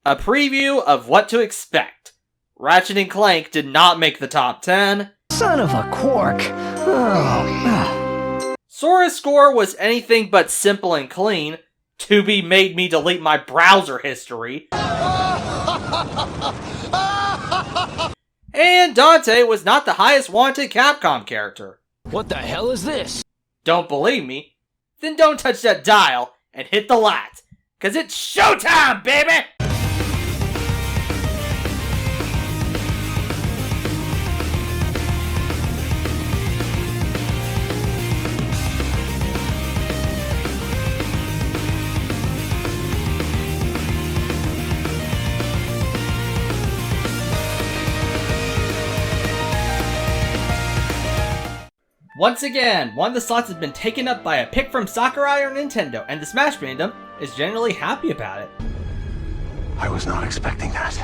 A preview of what to expect. Ratchet & Clank did not make the top 10. Son of a quark. Sora's score was anything but simple and clean. 2B made me delete my browser history. And Dante was not the highest wanted Capcom character. What the hell is this? Don't believe me? Then don't touch that dial and hit the lat. 'Cause it's showtime, baby! Once again, one of the slots has been taken up by a pick from Sakurai or Nintendo, and the Smash fandom is generally happy about it. I was not expecting that.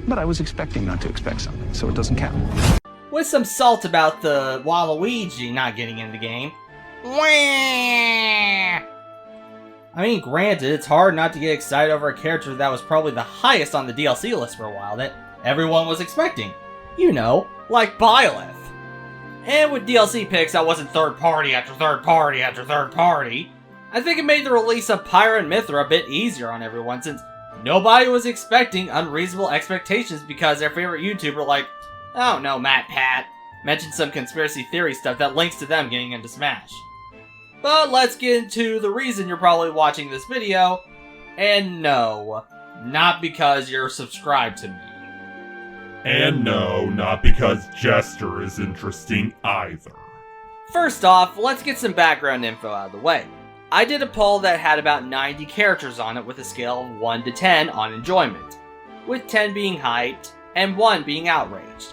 But I was expecting not to expect something, so it doesn't count. With some salt about the Waluigi not getting in the game. I mean, granted, it's hard not to get excited over a character that was probably the highest on the DLC list for a while that everyone was expecting. You know, like Byleth. And with DLC picks that wasn't third party after third party after third party, I think it made the release of Pyra and Mythra a bit easier on everyone since nobody was expecting unreasonable expectations because their favorite YouTuber like, I don't know, Matt Pat, mentioned some conspiracy theory stuff that links to them getting into Smash. But let's get into the reason you're probably watching this video, and no, not because you're subscribed to me. And no, not because Jester is interesting either. First off, let's get some background info out of the way. I did a poll that had about 90 characters on it with a scale of 1 to 10 on enjoyment, with 10 being hyped and 1 being outraged.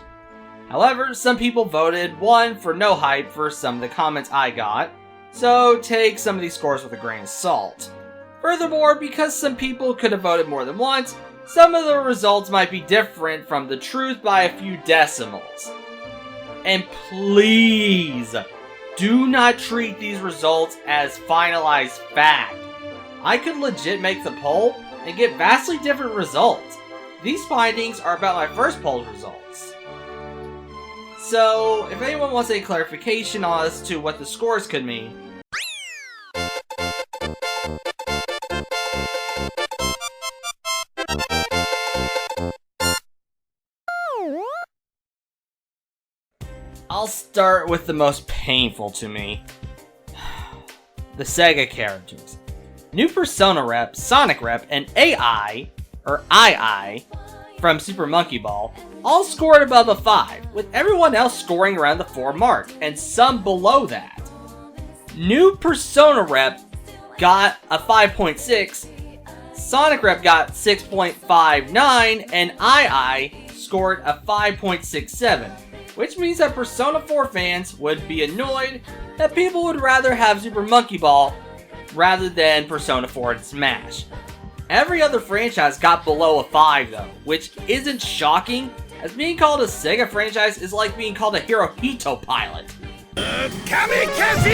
However, some people voted 1 for no hype for some of the comments I got, so take some of these scores with a grain of salt. Furthermore, because some people could have voted more than once, some of the results might be different from the truth by a few decimals. And please, do not treat these results as finalized fact. I could legit make the poll and get vastly different results. These findings are about my first poll's results. So, if anyone wants any clarification as to what the scores could mean, I'll start with the most painful to me. The Sega characters. New Persona Rep, Sonic Rep, and AI, or II, from Super Monkey Ball, all scored above a 5, with everyone else scoring around the 4 mark, and some below that. New Persona Rep got a 5.6, Sonic Rep got 6.59, and II scored a 5.67. Which means that Persona 4 fans would be annoyed that people would rather have Super Monkey Ball rather than Persona 4 and Smash. Every other franchise got below a 5 though, which isn't shocking, as being called a Sega franchise is like being called a Hirohito pilot. Kamikaze!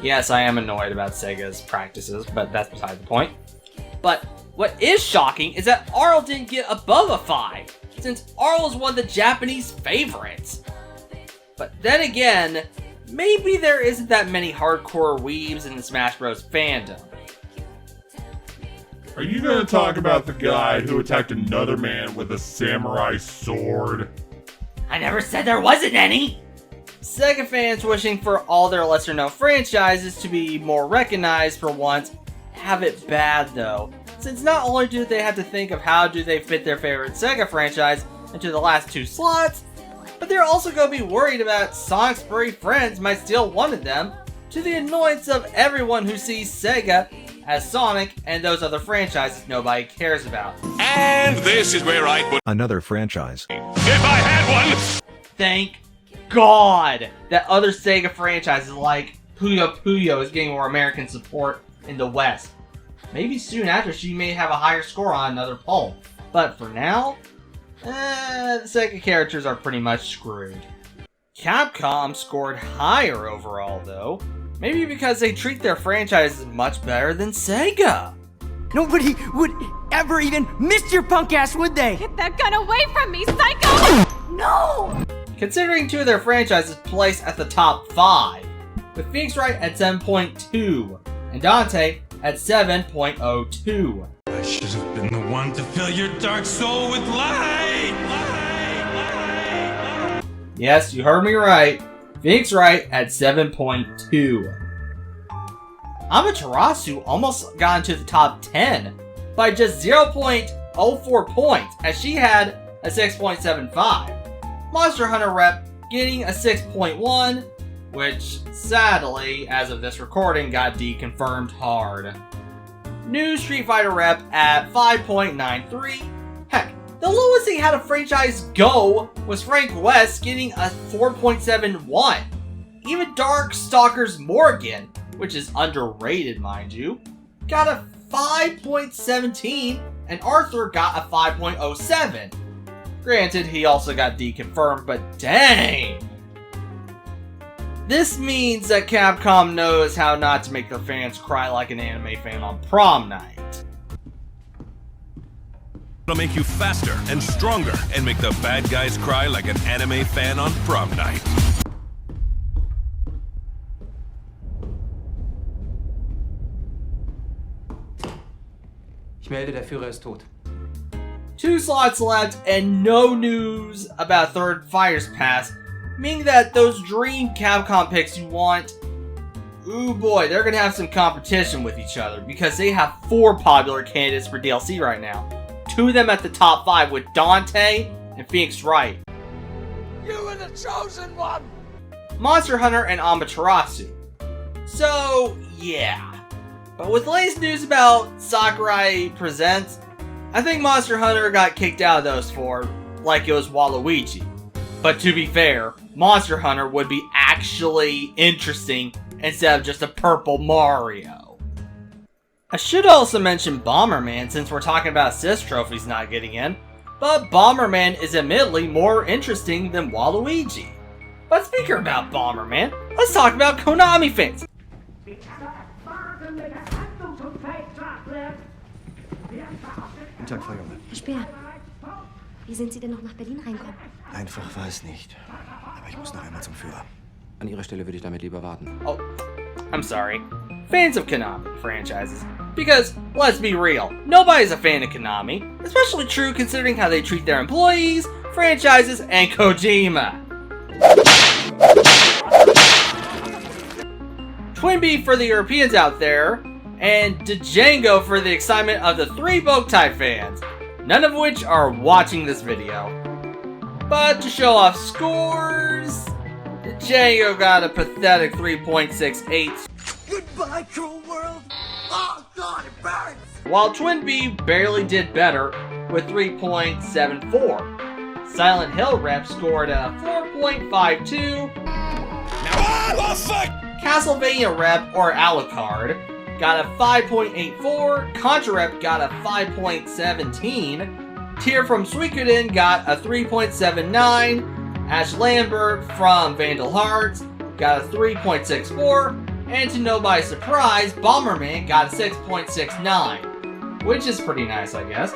Yes, I am annoyed about Sega's practices, but that's beside the point. But what is shocking is that Arl didn't get above a 5. Since Arl is one of the Japanese favorites. But then again, maybe there isn't that many hardcore weebs in the Smash Bros. Fandom. Are you gonna talk about the guy who attacked another man with a samurai sword? I never said there wasn't any! Sega fans wishing for all their lesser-known franchises to be more recognized for once have it bad though. Since not only do they have to think of how do they fit their favorite Sega franchise into the last 2 slots, but they're also going to be worried about Sonic's furry friends might steal one of them, to the annoyance of everyone who sees Sega as Sonic and those other franchises nobody cares about. And this is where I put another franchise. If I had one! Thank God that other Sega franchises like Puyo Puyo is getting more American support in the West. Maybe soon after she may have a higher score on another poll. But for now, the Sega characters are pretty much screwed. Capcom scored higher overall though. Maybe because they treat their franchises much better than Sega. Nobody would ever even miss your punk ass, would they? Get that gun away from me, psycho! No! Considering two of their franchises placed at the top 5, with Phoenix Wright at 7.2 and Dante at 7.02. I should have been the one to fill your dark soul with light. Yes, you heard me right. Phoenix Wright at 7.2. Amaterasu almost got into the top 10 by just 0.04 points, as she had a 6.75. Monster Hunter rep getting a 6.1, which sadly, as of this recording, got deconfirmed hard. New Street Fighter rep at 5.93. Heck, the lowest they had a franchise go was Frank West getting a 4.71. Even Darkstalkers Morgan, which is underrated mind you, got a 5.17 and Arthur got a 5.07. Granted, he also got deconfirmed, but dang! This means that Capcom knows how not to make their fans cry like an anime fan on prom night. It'll make you faster and stronger and make the bad guys cry like an anime fan on prom night. Ich melde, der Führer ist tot. 2 slots left and no news about third Fighters Pass, meaning that those dream Capcom picks you want, ooh boy, they're gonna have some competition with each other because they have 4 popular candidates for DLC right now. 2 of them at the top 5 with Dante and Phoenix Wright. You were the chosen one! Monster Hunter and Amaterasu. So, yeah. But with latest news about Sakurai Presents, I think Monster Hunter got kicked out of those 4 like it was Waluigi. But to be fair, Monster Hunter would be actually interesting instead of just a purple Mario. I should also mention Bomberman since we're talking about assist trophies not getting in, but Bomberman is admittedly more interesting than Waluigi. But speaking about Bomberman, let's talk about Konami fans. Guten Tag, Frau Junge. Herr Speer, wie sind Sie denn noch nach Berlin reinkommen? Einfach war es nicht. Aber ich muss noch einmal zum Führer. An Ihrer Stelle würde ich damit lieber warten. Oh, I'm sorry. Fans of Konami franchises. Because, let's be real, nobody's a fan of Konami. Especially true considering how they treat their employees, franchises, and Kojima. Twin B for the Europeans out there, and Django for the excitement of the 3 Boktai fans, none of which are watching this video. But to show off scores, Django got a pathetic 3.68. Goodbye, cruel world! Oh god, it burns! While Twin B barely did better with 3.74. Silent Hill rep scored a 4.52. Castlevania rep, or Alucard, got a 5.84. Contra rep got a 5.17. Tyr from Suikoden got a 3.79. Ash Lambert from Vandal Hearts got a 3.64. And to nobody's surprise, Bomberman got a 6.69. Which is pretty nice, I guess.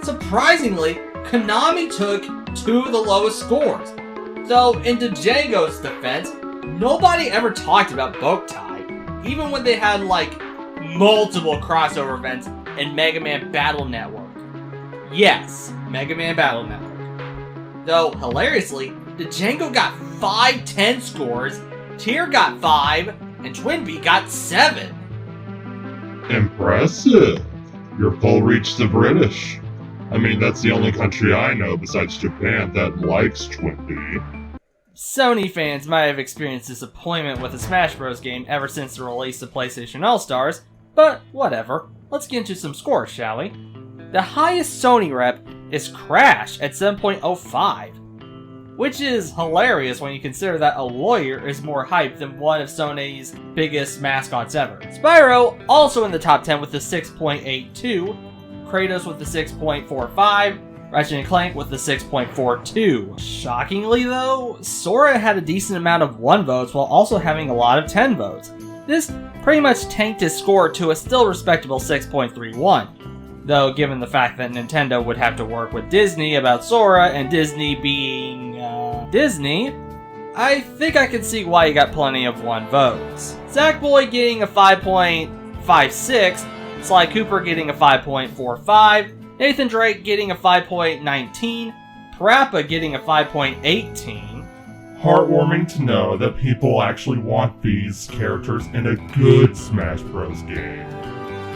Surprisingly, Konami took 2 of the lowest scores. Though, in Django's defense, nobody ever talked about Boktai, even when they had, like, multiple crossover events in Mega Man Battle Network. Yes, Mega Man Battle Network. Though, hilariously, Django got 510 scores, Tyr got 5, and Twin B got 7. Impressive. Your poll reached the British. I mean, that's the only country I know besides Japan that likes Twin B. Sony fans might have experienced disappointment with the Smash Bros. Game ever since the release of PlayStation All-Stars, but whatever. Let's get into some scores, shall we? The highest Sony rep is Crash at 7.05, which is hilarious when you consider that a lawyer is more hyped than one of Sony's biggest mascots ever. Spyro also in the top 10 with the 6.82, Kratos with the 6.45, Ratchet & Clank with the 6.42. Shockingly though, Sora had a decent amount of 1 votes while also having a lot of 10 votes. This pretty much tanked his score to a still respectable 6.31. Though, given the fact that Nintendo would have to work with Disney about Sora, and Disney being, Disney, I think I can see why he got plenty of 1 votes. Sackboy getting a 5.56, Sly Cooper getting a 5.45, Nathan Drake getting a 5.19, Parappa getting a 5.18. Heartwarming to know that people actually want these characters in a good Smash Bros. Game.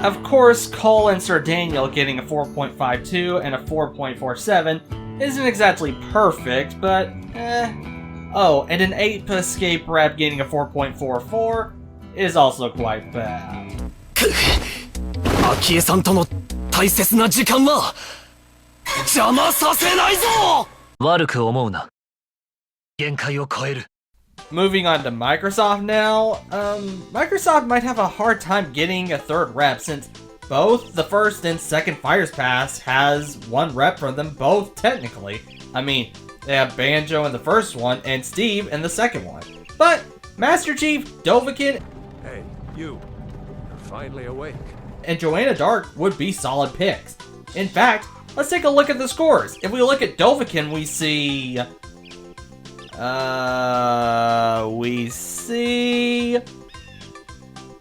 Of course, Cole and Sir Daniel getting a 4.52 and a 4.47 isn't exactly perfect, but Oh, and an Ape Escape rep getting a 4.44 is also quite bad. 昭恵さんとの大切な時間は邪魔させないぞ。悪く思うな。限界を超える。 Moving on to Microsoft now, Microsoft might have a hard time getting a 3rd rep since both the 1st and 2nd Fires Pass has 1 rep from them both technically. I mean, they have Banjo in the 1st one and Steve in the 2nd one. But Master Chief, Dovahkiin, Hey, you're finally awake. and Joanna Dark would be solid picks. In fact, let's take a look at the scores. If we look at Dovahkiin, we see...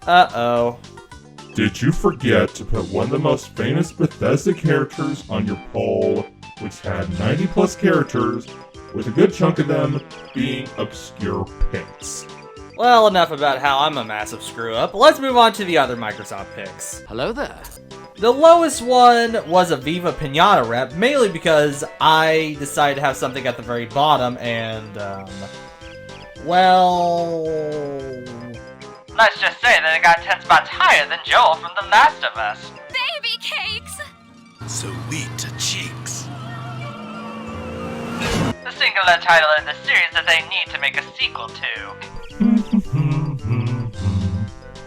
Uh-oh. Did you forget to put one of the most famous Bethesda characters on your poll, which had 90 plus characters, with a good chunk of them being obscure picks? Well, enough about how I'm a massive screw-up. Let's move on to the other Microsoft picks. Hello there. The lowest one was a Viva Pinata rep, mainly because I decided to have something at the very bottom, and, well... Let's just say that it got 10 spots higher than Joel from The Last of Us. Baby cakes! Sweet cheeks. The singular title in the series that they need to make a sequel to.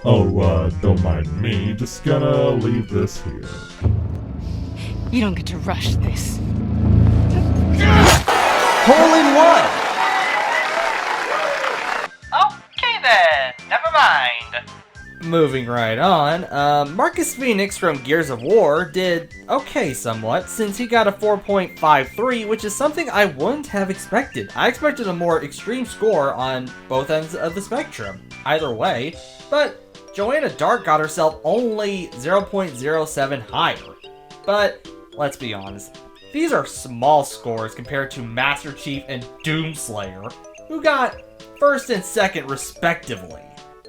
Oh, don't mind me, just gonna leave this here. You don't get to rush this. Hole in one. Okay then, never mind. Moving right on, Marcus Phoenix from Gears of War did okay somewhat, since he got a 4.53, which is something I wouldn't have expected. I expected a more extreme score on both ends of the spectrum, either way, but Joanna Dark got herself only 0.07 higher. But, let's be honest, these are small scores compared to Master Chief and Doomslayer, who got 1st and 2nd respectively,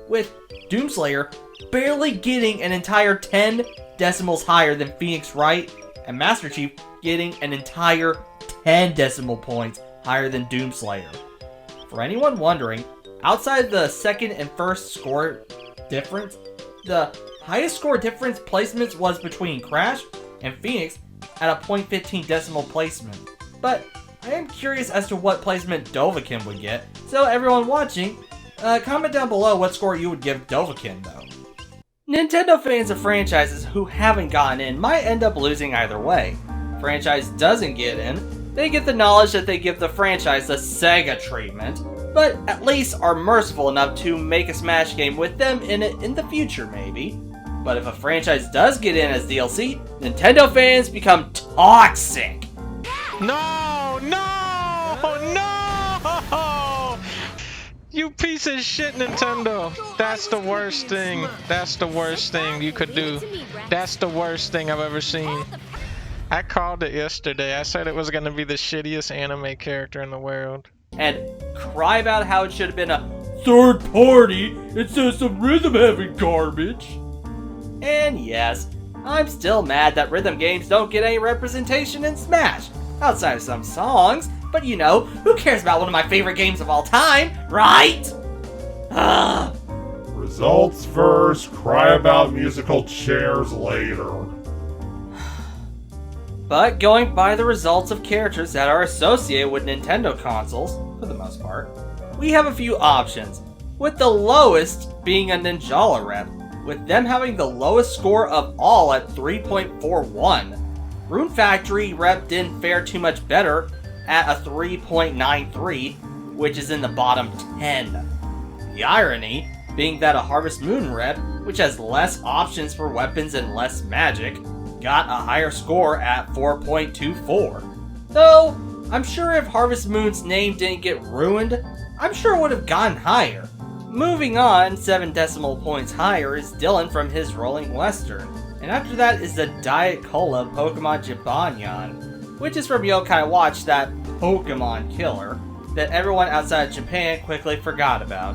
with Doomslayer barely getting an entire 10 decimals higher than Phoenix Wright, and Master Chief getting an entire 10 decimal points higher than Doomslayer. For anyone wondering, outside the 2nd and 1st score difference, the highest score difference placements was between Crash and Phoenix at a 0.15 decimal placement. But I am curious as to what placement Dovahkiin would get, so everyone watching, comment down below what score you would give Dovahkiin though. Nintendo fans of franchises who haven't gotten in might end up losing either way. Franchise doesn't get in, they get the knowledge that they give the franchise the Sega treatment, but at least are merciful enough to make a Smash game with them in it in the future maybe. But if a franchise does get in as DLC, Nintendo fans become toxic. No! You piece of shit, Nintendo! That's the worst thing. That's the worst thing you could do. That's the worst thing I've ever seen. I called it yesterday. I said it was gonna be the shittiest anime character in the world. And cry about how it should have been a third party instead of some rhythm heavy garbage. And yes, I'm still mad that rhythm games don't get any representation in Smash, outside of some songs, but you know, who cares about one of my favorite games of all time, right? Ugh. Results first, cry about musical chairs later. But going by the results of characters that are associated with Nintendo consoles, for the most part, we have a few options, with the lowest being a Ninjala rep, with them having the lowest score of all at 3.41. Rune Factory rep didn't fare too much better at a 3.93, which is in the bottom 10. The irony being that a Harvest Moon rep, which has less options for weapons and less magic, got a higher score at 4.24. Though, I'm sure if Harvest Moon's name didn't get ruined, I'm sure it would have gotten higher. Moving on, 7 decimal points higher is Dylan from his Rolling Western, and after that is the Diet Cola Pokemon Jibanyan, which is from Yokai Watch, that Pokemon killer that everyone outside Japan quickly forgot about.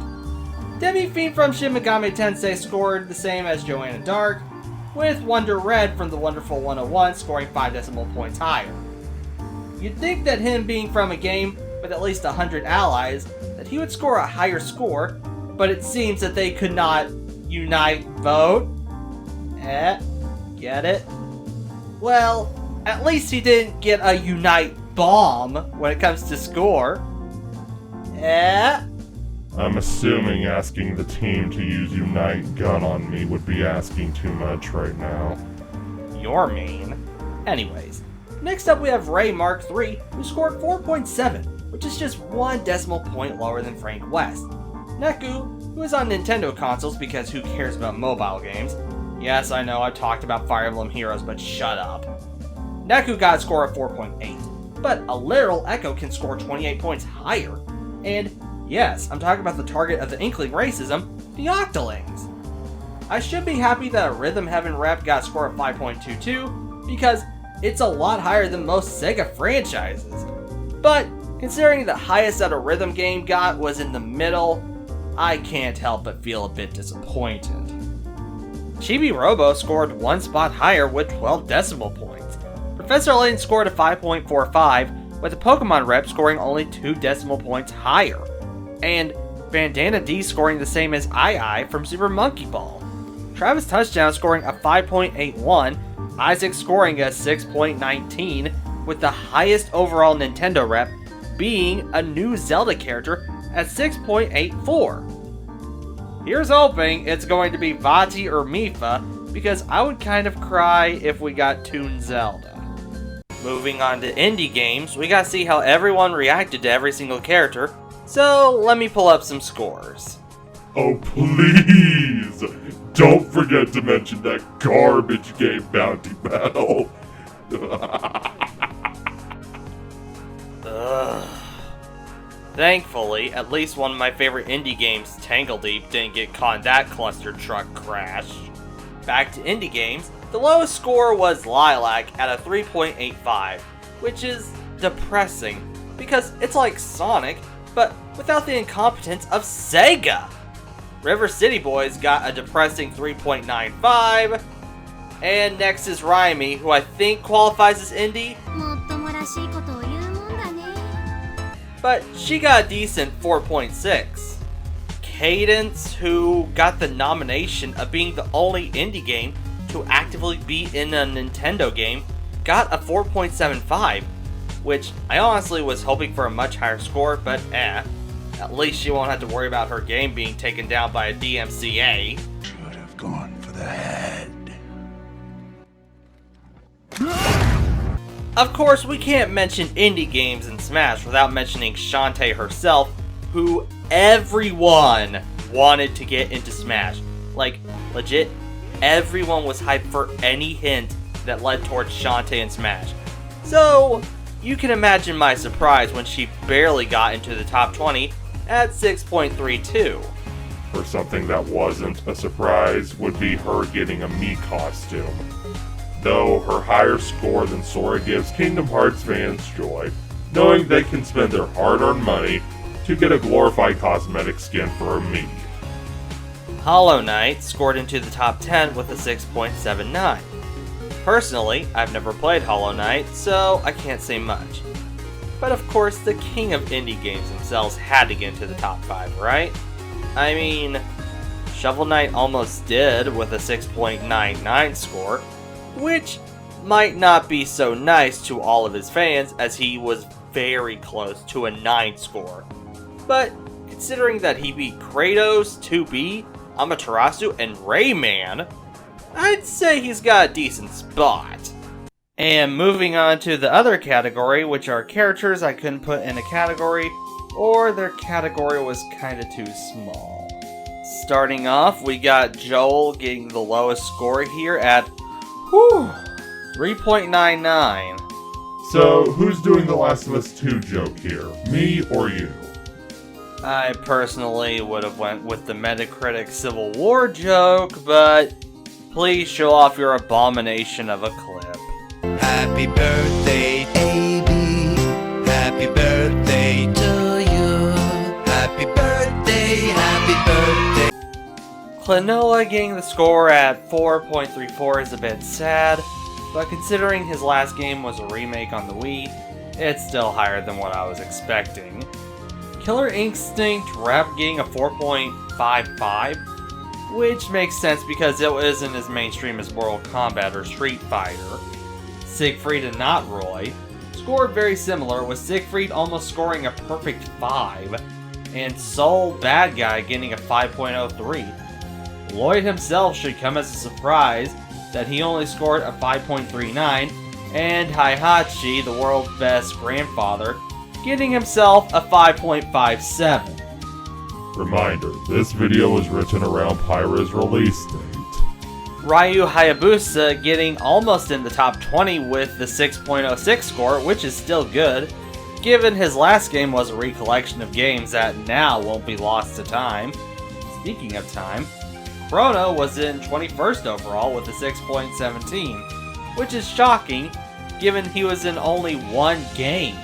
Demi Fiend from Shin Megami Tensei scored the same as Joanna Dark, with Wonder Red from the Wonderful 101 scoring 5 decimal points higher. You'd think that him being from a game with at least 100 allies, that he would score a higher score, but it seems that they could not unite vote. Get it? Well, at least he didn't get a unite bomb when it comes to score. I'm assuming asking the team to use Unite Gun on me would be asking too much right now. You're mean. Anyways, next up we have Ray Mark III, who scored 4.7, which is just 1 decimal point lower than Frank West. Neku, who is on Nintendo consoles because who cares about mobile games? Yes, I know I've talked about Fire Emblem Heroes, but shut up. Neku got a score of 4.8, but a literal Echo can score 28 points higher. And yes, I'm talking about the target of the Inkling racism, the Octolings. I should be happy that a Rhythm Heaven rep got a score of 5.22, because it's a lot higher than most Sega franchises. But considering the highest that a Rhythm game got was in the middle, I can't help but feel a bit disappointed. Chibi Robo scored 1 spot higher with 12 decimal points. Professor Layton scored a 5.45, with the Pokemon rep scoring only 2 decimal points higher. And Bandana D scoring the same as II from Super Monkey Ball. Travis Touchdown scoring a 5.81, Isaac scoring a 6.19, with the highest overall Nintendo rep being a new Zelda character at 6.84. Here's hoping it's going to be Vati or Mifa, because I would kind of cry if we got Toon Zelda. Moving on to indie games, we gotta see how everyone reacted to every single character, so let me pull up some scores. Oh please! Don't forget to mention that garbage game bounty battle! Ugh. Thankfully, at least one of my favorite indie games, Tangle Deep, didn't get caught in that cluster truck crash. Back to indie games, the lowest score was Lilac at a 3.85, which is depressing, because it's like Sonic, but without the incompetence of Sega! River City Boys got a depressing 3.95, and next is Raimi, who I think qualifies as indie, but she got a decent 4.6. Cadence, who got the nomination of being the only indie game to actively be in a Nintendo game, got a 4.75, which I honestly was hoping for a much higher score, but at least she won't have to worry about her game being taken down by a DMCA. Should have gone for the head. Of course, we can't mention indie games in Smash without mentioning Shantae herself, who everyone wanted to get into Smash. Like, legit, everyone was hyped for any hint that led towards Shantae in Smash. So, you can imagine my surprise when she barely got into the top 20 at 6.32. Or something that wasn't a surprise would be her getting a Mii costume. Though her higher score than Sora gives Kingdom Hearts fans joy, knowing they can spend their hard-earned money to get a glorified cosmetic skin for a Mii. Hollow Knight scored into the top 10 with a 6.79. Personally, I've never played Hollow Knight, so I can't say much. But of course, the king of indie games themselves had to get into the top 5, right? I mean, Shovel Knight almost did with a 6.99 score, which might not be so nice to all of his fans as he was very close to a 9 score. But considering that he beat Kratos, 2B, Amaterasu, and Rayman, I'd say he's got a decent spot. And moving on to the other category, which are characters I couldn't put in a category, or their category was kinda too small. Starting off, we got Joel getting the lowest score here at 3.99. So, who's doing the Last of Us 2 joke here? Me or you? I personally would have went with the Metacritic Civil War joke, but please show off your abomination of a clip. Happy birthday, AB. Happy birthday to you. Happy birthday, happy birthday. Klonoa getting the score at 4.34 is a bit sad, but considering his last game was a remake on the Wii, it's still higher than what I was expecting. Killer Instinct Rep getting a 4.55, which makes sense because it isn't as mainstream as Mortal Kombat or Street Fighter. Siegfried and Not Roy scored very similar, with Siegfried almost scoring a perfect 5, and Soul Bad Guy getting a 5.03. Lloyd himself should come as a surprise that he only scored a 5.39, and Heihachi, the world's best grandfather, getting himself a 5.57. Reminder, this video was written around Pyra's release date. Ryu Hayabusa getting almost in the top 20 with the 6.06 score, which is still good, given his last game was a recollection of games that now won't be lost to time. Speaking of time, Chrono was in 21st overall with a 6.17, which is shocking given he was in only one game.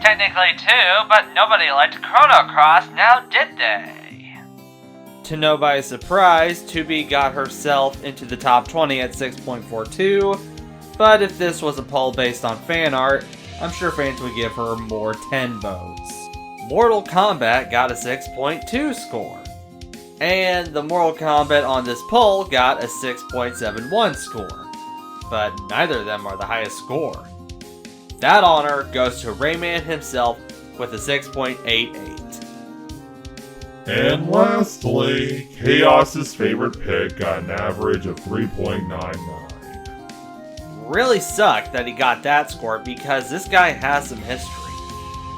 Technically two, but nobody liked Chrono Cross, now did they? To nobody's surprise, 2B got herself into the top 20 at 6.42, but if this was a poll based on fan art, I'm sure fans would give her more 10 votes. Mortal Kombat got a 6.2 score, and the Mortal Kombat on this poll got a 6.71 score, but neither of them are the highest score. That honor goes to Rayman himself with a 6.88. And lastly, Chaos's favorite pick got an average of 3.99. Really sucked that he got that score because this guy has some history.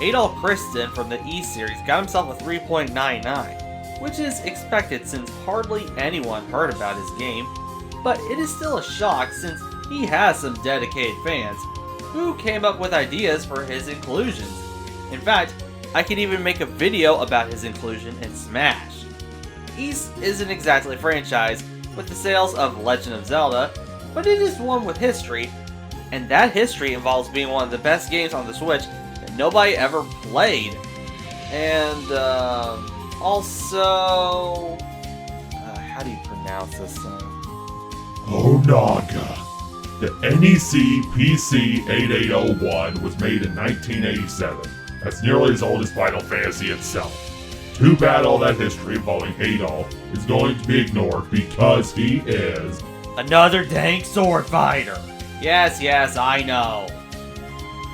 Adolf Kristen from the E-Series got himself a 3.99, which is expected since hardly anyone heard about his game, but it is still a shock since he has some dedicated fans who came up with ideas for his inclusions. In fact, I could even make a video about his inclusion in Smash. Ys isn't exactly a franchise with the sales of Legend of Zelda, but it is one with history, and that history involves being one of the best games on the Switch that nobody ever played. And also, how do you pronounce this thing? Onaga. The NEC PC 8801 was made in 1987. That's nearly as old as Final Fantasy itself. Too bad all that history involving Adolf is going to be ignored because he is another dank sword fighter. Yes, I know.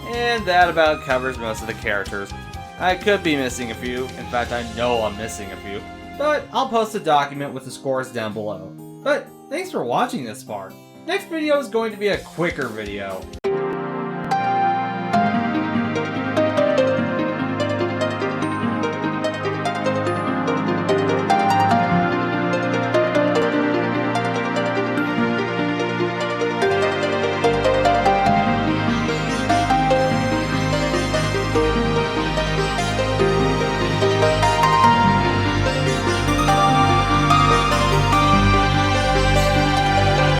And that about covers most of the characters. I could be missing a few. In fact, I know I'm missing a few. But I'll post a document with the scores down below. But thanks for watching this far. Next video is going to be a quicker video.